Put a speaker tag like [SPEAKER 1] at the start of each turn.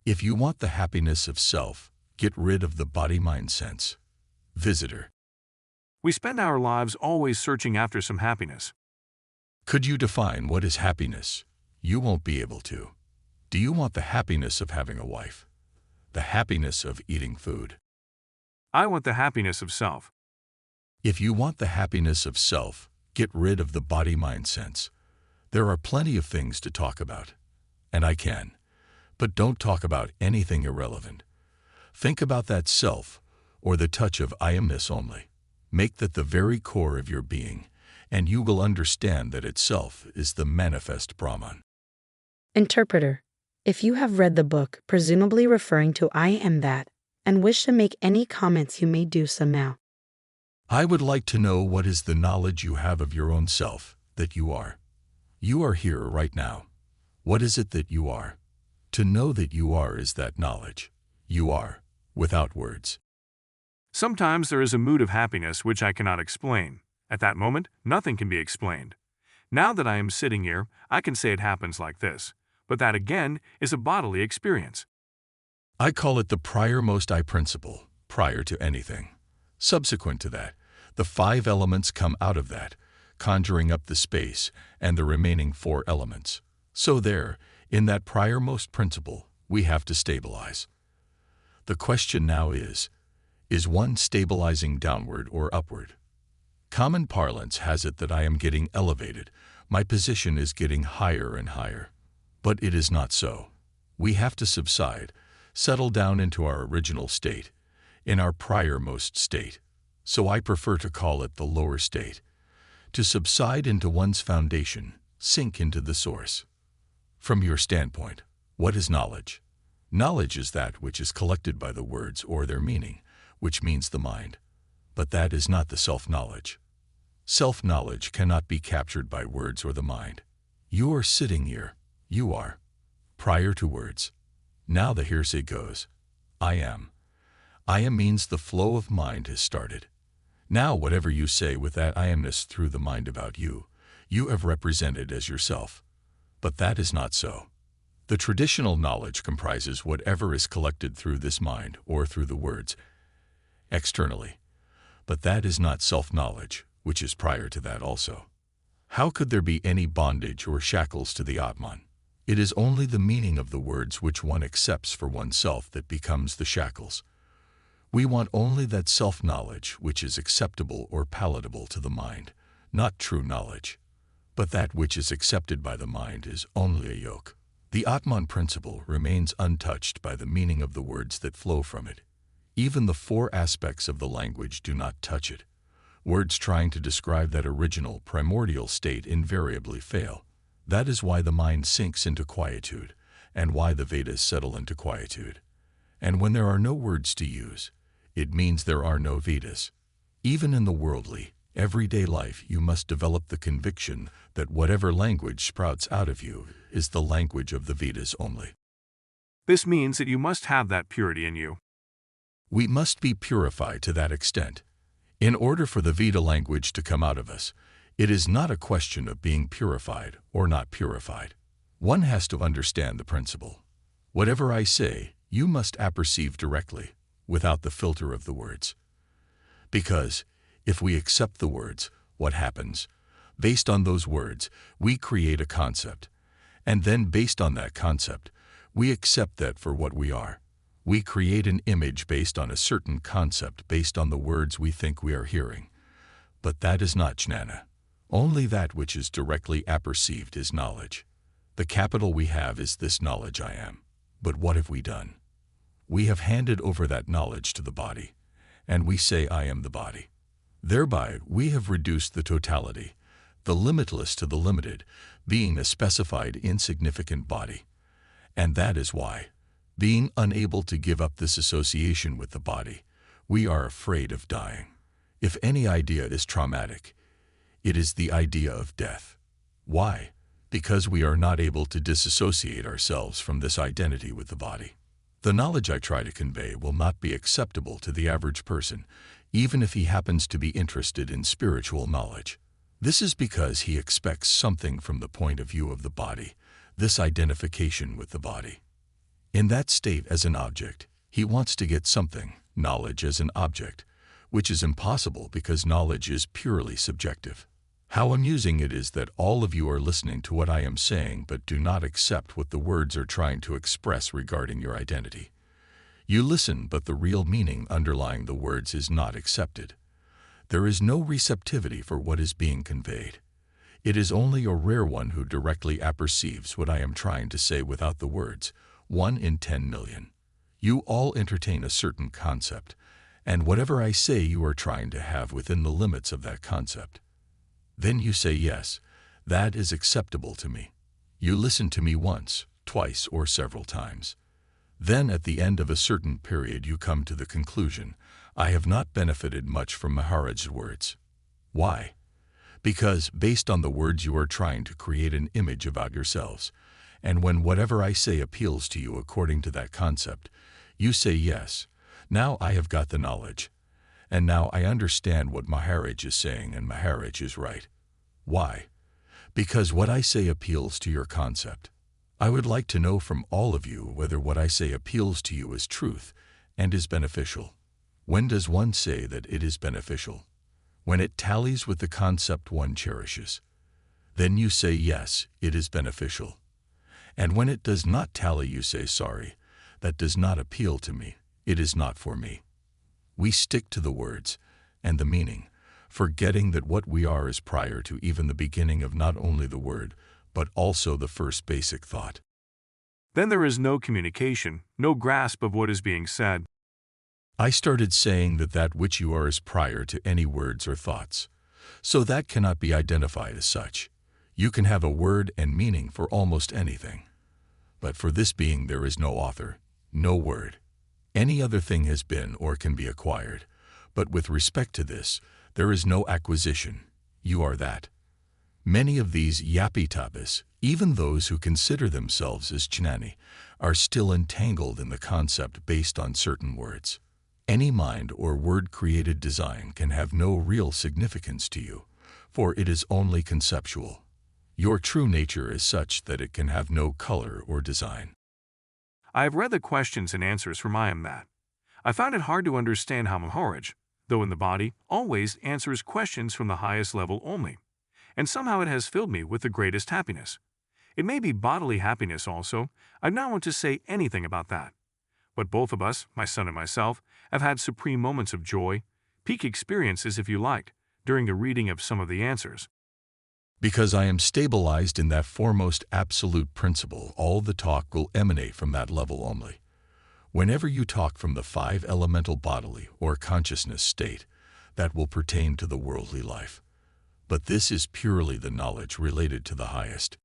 [SPEAKER 1] If you want the happiness of self, get rid of the body-mind sense. Visitor.
[SPEAKER 2] We spend our lives always searching after some happiness.
[SPEAKER 1] Could you define what is happiness? You won't be able to. Do you want the happiness of having a wife? The happiness of eating food?
[SPEAKER 2] I want the happiness of self.
[SPEAKER 1] If you want the happiness of self, get rid of the body-mind sense. There are plenty of things to talk about. And I can. But don't talk about anything irrelevant. Think about that self, or the touch of I amness only. Make that the very core of your being, and you will understand that itself is the manifest Brahman.
[SPEAKER 3] Interpreter. If you have read the book, presumably referring to I am that, and wish to make any comments, you may do so now.
[SPEAKER 1] I would like to know what is the knowledge you have of your own self, that you are. You are here right now. What is it that you are? To know that you are is that knowledge. You are, without words.
[SPEAKER 2] Sometimes there is a mood of happiness which I cannot explain. At that moment, nothing can be explained. Now that I am sitting here, I can say it happens like this. But that again is a bodily experience.
[SPEAKER 1] I call it the prior-most I principle, prior to anything. Subsequent to that, the 5 elements come out of that, conjuring up the space and the remaining 4 elements. So there, in that prior-most principle, we have to stabilize. The question now is one stabilizing downward or upward? Common parlance has it that I am getting elevated, my position is getting higher and higher. But it is not so. We have to subside, settle down into our original state, in our prior-most state. So I prefer to call it the lower state. To subside into one's foundation, sink into the source. From your standpoint, what is knowledge? Knowledge is that which is collected by the words or their meaning, which means the mind. But that is not the self-knowledge. Self-knowledge cannot be captured by words or the mind. You are sitting here. You are. Prior to words. Now the hearsay goes. I am. I am means the flow of mind has started. Now whatever you say with that I amness through the mind about you, you have represented as yourself. But that is not so. The traditional knowledge comprises whatever is collected through this mind or through the words, externally. But that is not self-knowledge, which is prior to that also. How could there be any bondage or shackles to the Atman? It is only the meaning of the words which one accepts for oneself that becomes the shackles. We want only that self-knowledge which is acceptable or palatable to the mind, not true knowledge. But that which is accepted by the mind is only a yoke. The Atman principle remains untouched by the meaning of the words that flow from it. Even the 4 aspects of the language do not touch it. Words trying to describe that original, primordial state invariably fail. That is why the mind sinks into quietude, and why the Vedas settle into quietude. And when there are no words to use, it means there are no Vedas. Even in the worldly, everyday life, you must develop the conviction that whatever language sprouts out of you is the language of the Vedas only.
[SPEAKER 2] This means that you must have that purity in you.
[SPEAKER 1] We must be purified to that extent. In order for the Veda language to come out of us, it is not a question of being purified or not purified. One has to understand the principle. Whatever I say, you must apperceive directly, without the filter of the words. Because, if we accept the words, what happens? Based on those words, we create a concept. And then based on that concept, we accept that for what we are. We create an image based on a certain concept based on the words we think we are hearing. But that is not jnana. Only that which is directly apperceived is knowledge. The capital we have is this knowledge I am. But what have we done? We have handed over that knowledge to the body, and we say I am the body. Thereby we have reduced the totality, the limitless to the limited, being a specified insignificant body. And that is why, being unable to give up this association with the body, we are afraid of dying. If any idea is traumatic, it is the idea of death. Why? Because we are not able to disassociate ourselves from this identity with the body. The knowledge I try to convey will not be acceptable to the average person, even if he happens to be interested in spiritual knowledge. This is because he expects something from the point of view of the body, this identification with the body. In that state as an object, he wants to get something, knowledge as an object, which is impossible because knowledge is purely subjective. How amusing it is that all of you are listening to what I am saying but do not accept what the words are trying to express regarding your identity. You listen, but the real meaning underlying the words is not accepted. There is no receptivity for what is being conveyed. It is only a rare one who directly apperceives what I am trying to say without the words, 1 in 10 million. You all entertain a certain concept, and whatever I say you are trying to have within the limits of that concept. Then you say, yes, that is acceptable to me. You listen to me once, twice, or several times. Then at the end of a certain period you come to the conclusion, I have not benefited much from Maharaj's words. Why? Because based on the words you are trying to create an image about yourselves, and when whatever I say appeals to you according to that concept, you say yes, now I have got the knowledge, and now I understand what Maharaj is saying and Maharaj is right. Why? Because what I say appeals to your concept. I would like to know from all of you whether what I say appeals to you as truth and is beneficial. When does one say that it is beneficial? When it tallies with the concept one cherishes. Then you say, yes, it is beneficial. And when it does not tally, you say, sorry, that does not appeal to me, it is not for me. We stick to the words and the meaning, forgetting that what we are is prior to even the beginning of not only the word, but also the first basic thought.
[SPEAKER 2] Then there is no communication, no grasp of what is being said.
[SPEAKER 1] I started saying that that which you are is prior to any words or thoughts. So that cannot be identified as such. You can have a word and meaning for almost anything. But for this being there is no author, no word. Any other thing has been or can be acquired. But with respect to this, there is no acquisition. You are that. Many of these yapitabas, even those who consider themselves as jnani, are still entangled in the concept based on certain words. Any mind or word-created design can have no real significance to you, for it is only conceptual. Your true nature is such that it can have no color or design.
[SPEAKER 2] I have read the questions and answers from I Am That. I found it hard to understand how Maharaj, though in the body, always answers questions from the highest level only, and somehow it has filled me with the greatest happiness. It may be bodily happiness also. I do not want to say anything about that. But both of us, my son and myself, have had supreme moments of joy, peak experiences if you like, during the reading of some of the answers.
[SPEAKER 1] Because I am stabilized in that foremost absolute principle, all the talk will emanate from that level only. Whenever you talk from the 5 elemental bodily or consciousness state, that will pertain to the worldly life. But this is purely the knowledge related to the highest.